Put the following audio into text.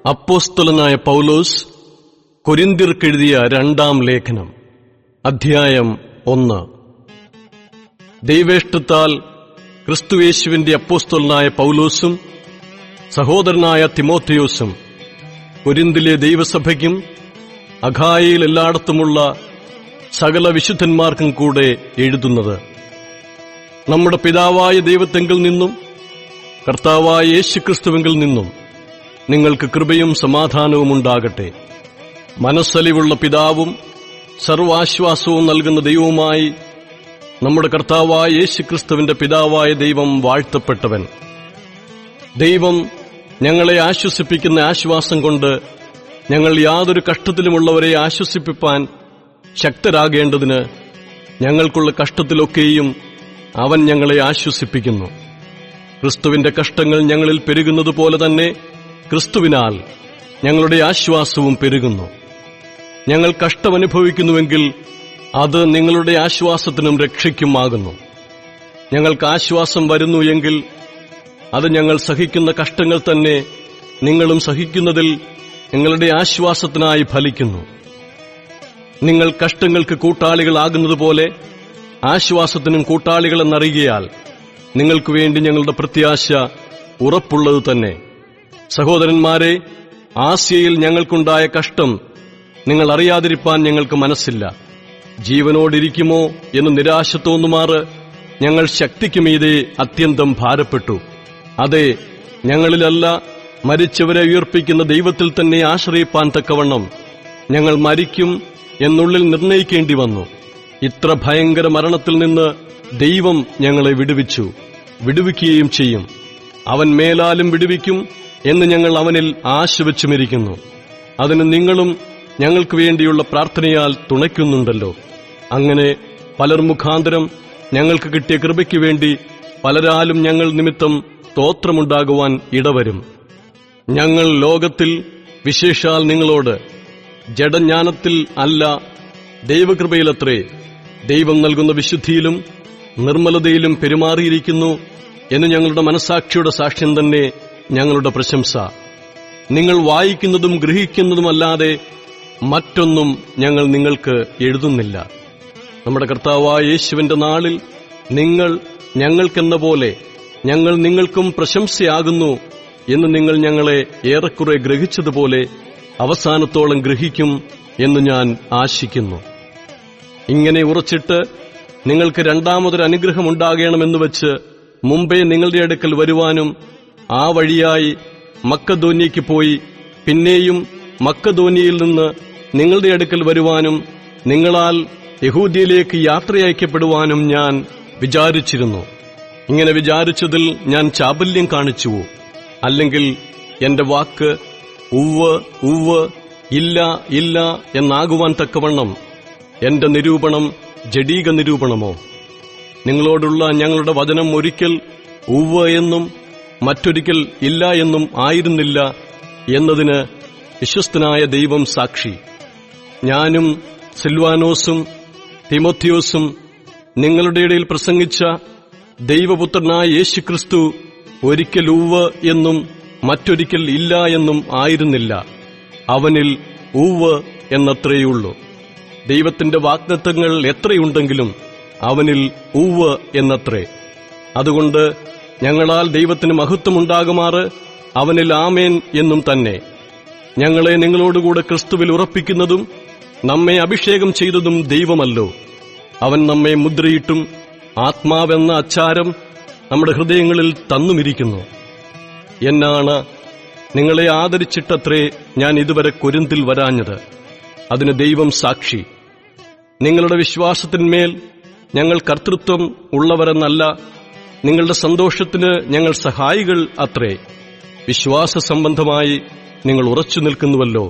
അപ്പോസ്തലനായ പൗലോസ് കൊരിന്ത്യർക്കെഴുതിയ രണ്ടാം ലേഖനം, അധ്യായം 1. ദൈവേഷ്ടത്താൽ ക്രിസ്തുയേശുവിന്റെ അപ്പോസ്തലനായ പൗലോസും സഹോദരനായ തിമോഥെയോസും കൊരിന്തിലെ ദൈവസഭയ്ക്കും അഖായയിൽ എല്ലായിടത്തുമുള്ള സകല വിശുദ്ധന്മാർക്കും കൂടെ എഴുതുന്നത്, നമ്മുടെ പിതാവായ ദൈവത്തെങ്കിൽ നിന്നും കർത്താവായ യേശുക്രിസ്തുവിങ്കിൽ നിന്നും നിങ്ങൾക്ക് കൃപയും സമാധാനവും ഉണ്ടാകട്ടെ. മനസ്സലിവുള്ള പിതാവും സർവാശ്വാസവും നൽകുന്ന ദൈവവുമായി നമ്മുടെ കർത്താവായ യേശുക്രിസ്തുവിന്റെ പിതാവായ ദൈവം വാഴ്ത്തപ്പെട്ടവൻ. ദൈവം ഞങ്ങളെ ആശ്വസിപ്പിക്കുന്ന ആശ്വാസം കൊണ്ട് ഞങ്ങൾ യാതൊരു കഷ്ടത്തിലുമുള്ളവരെ ആശ്വസിപ്പിപ്പാൻ ശക്തരാകേണ്ടതിന് ഞങ്ങൾക്കുള്ള കഷ്ടത്തിലൊക്കെയും അവൻ ഞങ്ങളെ ആശ്വസിപ്പിക്കുന്നു. ക്രിസ്തുവിന്റെ കഷ്ടങ്ങൾ ഞങ്ങളിൽ പെരുകുന്നതുപോലെ തന്നെ ക്രിസ്തുവിനാൽ ഞങ്ങളുടെ ആശ്വാസവും പെരുകുന്നു. ഞങ്ങൾ കഷ്ടമനുഭവിക്കുന്നുവെങ്കിൽ അത് നിങ്ങളുടെ ആശ്വാസത്തിനും രക്ഷയ്ക്കുമാകുന്നു. ഞങ്ങൾക്ക് ആശ്വാസം വരുന്നു എങ്കിൽ അത് ഞങ്ങൾ സഹിക്കുന്ന കഷ്ടങ്ങൾ തന്നെ നിങ്ങളും സഹിക്കുന്നതിൽ നിങ്ങളുടെ ആശ്വാസത്തിനായി ഫലിക്കുന്നു. നിങ്ങൾ കഷ്ടങ്ങൾക്ക് കൂട്ടാളികളാകുന്നതുപോലെ ആശ്വാസത്തിനും കൂട്ടാളികളെന്നറിയാൽ നിങ്ങൾക്ക് വേണ്ടി ഞങ്ങളുടെ പ്രത്യാശ ഉറപ്പുള്ളത് തന്നെ. സഹോദരന്മാരെ, ആസ്യയിൽ ഞങ്ങൾക്കുണ്ടായ കഷ്ടം നിങ്ങൾ അറിയാതിരിപ്പാൻ ഞങ്ങൾക്ക് മനസ്സില്ല. ജീവനോടിരിക്കുമോ എന്ന് നിരാശ തോന്നുമാറ് ഞങ്ങൾ ശക്തിക്ക് മീതെ അത്യന്തം ഭാരപ്പെട്ടു. അതെ, ഞങ്ങളിലല്ല, മരിച്ചവരെ ഉയർപ്പിക്കുന്ന ദൈവത്തിൽ തന്നെ ആശ്രയിപ്പാൻ തക്കവണ്ണം ഞങ്ങൾ മരിക്കും എന്നുള്ളിൽ നിർണയിക്കേണ്ടി വന്നു. ഇത്ര ഭയങ്കര മരണത്തിൽ നിന്ന് ദൈവം ഞങ്ങളെ വിടുവിക്കുകയും ചെയ്യും. അവൻ മേലാലും വിടുവിക്കും എന്ന് ഞങ്ങൾ അവനിൽ ആശവച്ചുമിരിക്കുന്നു. അതിന് നിങ്ങളും ഞങ്ങൾക്ക് വേണ്ടിയുള്ള പ്രാർത്ഥനയാൽ തുണയ്ക്കുന്നുണ്ടല്ലോ. അങ്ങനെ പലർ മുഖാന്തരം ഞങ്ങൾക്ക് കിട്ടിയ കൃപയ്ക്ക് വേണ്ടി പലരാലും ഞങ്ങൾ നിമിത്തം സ്തോത്രമുണ്ടാകുവാൻ ഇടവരും. ഞങ്ങൾ ലോകത്തിൽ, വിശേഷാൽ നിങ്ങളോട്, ജഡജ്ഞാനത്തിൽ അല്ല, ദൈവകൃപയിലത്രേ, ദൈവം നൽകുന്ന വിശുദ്ധിയിലും നിർമ്മലതയിലും പെരുമാറിയിരിക്കുന്നു എന്ന് ഞങ്ങളുടെ മനസാക്ഷിയുടെ സാക്ഷ്യം തന്നെ ഞങ്ങളുടെ പ്രശംസ. നിങ്ങൾ വായിക്കുന്നതും ഗ്രഹിക്കുന്നതുമല്ലാതെ മറ്റൊന്നും ഞങ്ങൾ നിങ്ങൾക്ക് എഴുതുന്നില്ല. നമ്മുടെ കർത്താവായ യേശുവിന്റെ നാളിൽ നിങ്ങൾ ഞങ്ങൾക്കെന്ന പോലെ ഞങ്ങൾ നിങ്ങൾക്കും പ്രശംസയാകുന്നു എന്ന് നിങ്ങൾ ഞങ്ങളെ ഏറെക്കുറെ ഗ്രഹിച്ചതുപോലെ അവസാനത്തോളം ഗ്രഹിക്കും എന്ന് ഞാൻ ആശിക്കുന്നു. ഇങ്ങനെ ഉറച്ചിട്ട് നിങ്ങൾക്ക് രണ്ടാമതൊരു അനുഗ്രഹമുണ്ടാകണമെന്ന് വെച്ച് മുമ്പേ നിങ്ങളുടെ അടുക്കൽ വരുവാനും ആ വഴിയായി മക്കദോന്യയ്ക്ക് പോയി പിന്നെയും മക്കദോന്യയിൽ നിന്ന് നിങ്ങളുടെ അടുക്കൽ വരുവാനും നിങ്ങളാൽ യഹൂദ്യയിലേക്ക് യാത്രയയക്കപ്പെടുവാനും ഞാൻ വിചാരിച്ചിരുന്നു. ഇങ്ങനെ വിചാരിച്ചതിൽ ഞാൻ ചാബല്യം കാണിച്ചുവോ? അല്ലെങ്കിൽ എന്റെ വാക്ക് ഉവ്വ് ഉവ്വ്, ഇല്ല ഇല്ല എന്നാകുവാൻ തക്കവണ്ണം എന്റെ നിരൂപണം ജഡീക നിരൂപണമോ? നിങ്ങളോടുള്ള ഞങ്ങളുടെ വചനം ഒരിക്കൽ ഉവ്വ് എന്നും മറ്റൊരിക്കൽ ഇല്ല എന്നും ആയിരുന്നില്ല എന്നതിന് വിശ്വസ്തനായ ദൈവം സാക്ഷി. ഞാനും സിൽവാനോസും തിമോഥെയോസും നിങ്ങളുടെ ഇടയിൽ പ്രസംഗിച്ച ദൈവപുത്രനായ യേശുക്രിസ്തു ഒരിക്കൽ ഉവ്വ് എന്നും മറ്റൊരിക്കൽ ഇല്ല എന്നും ആയിരുന്നില്ല. അവനിൽ ഉവ്വ് എന്നത്രയുള്ളൂ. ദൈവത്തിന്റെ വാഗ്ദത്തങ്ങൾ എത്രയുണ്ടെങ്കിലും അവനിൽ ഉവ്വ് എന്നത്രേ. അതുകൊണ്ട് ഞങ്ങളാൽ ദൈവത്തിന് മഹത്വമുണ്ടാകുമാറ് അവനിൽ ആമേൻ എന്നും തന്നെ. ഞങ്ങളെ നിങ്ങളോടുകൂടെ ക്രിസ്തുവിൽ ഉറപ്പിക്കുന്നതും നമ്മെ അഭിഷേകം ചെയ്തതും ദൈവമല്ലോ. അവൻ നമ്മെ മുദ്രയിട്ടും ആത്മാവെന്ന അച്ചാരം നമ്മുടെ ഹൃദയങ്ങളിൽ തന്നുമിരിക്കുന്നു. എന്നാണ് നിങ്ങളെ ആദരിച്ചിട്ടത്രേ ഞാൻ ഇതുവരെ കൊരിന്തിൽ വരാഞ്ഞത്. അതിന് ദൈവം സാക്ഷി. നിങ്ങളുടെ വിശ്വാസത്തിന്മേൽ ഞങ്ങൾ കർത്തൃത്വം ഉള്ളവരെന്നല്ല, നിങ്ങളുടെ സന്തോഷത്തിന് ഞങ്ങൾ സഹായികൾ അത്രേ. വിശ്വാസ സംബന്ധമായി നിങ്ങൾ ഉറച്ചു നിൽക്കുന്നുവല്ലോ.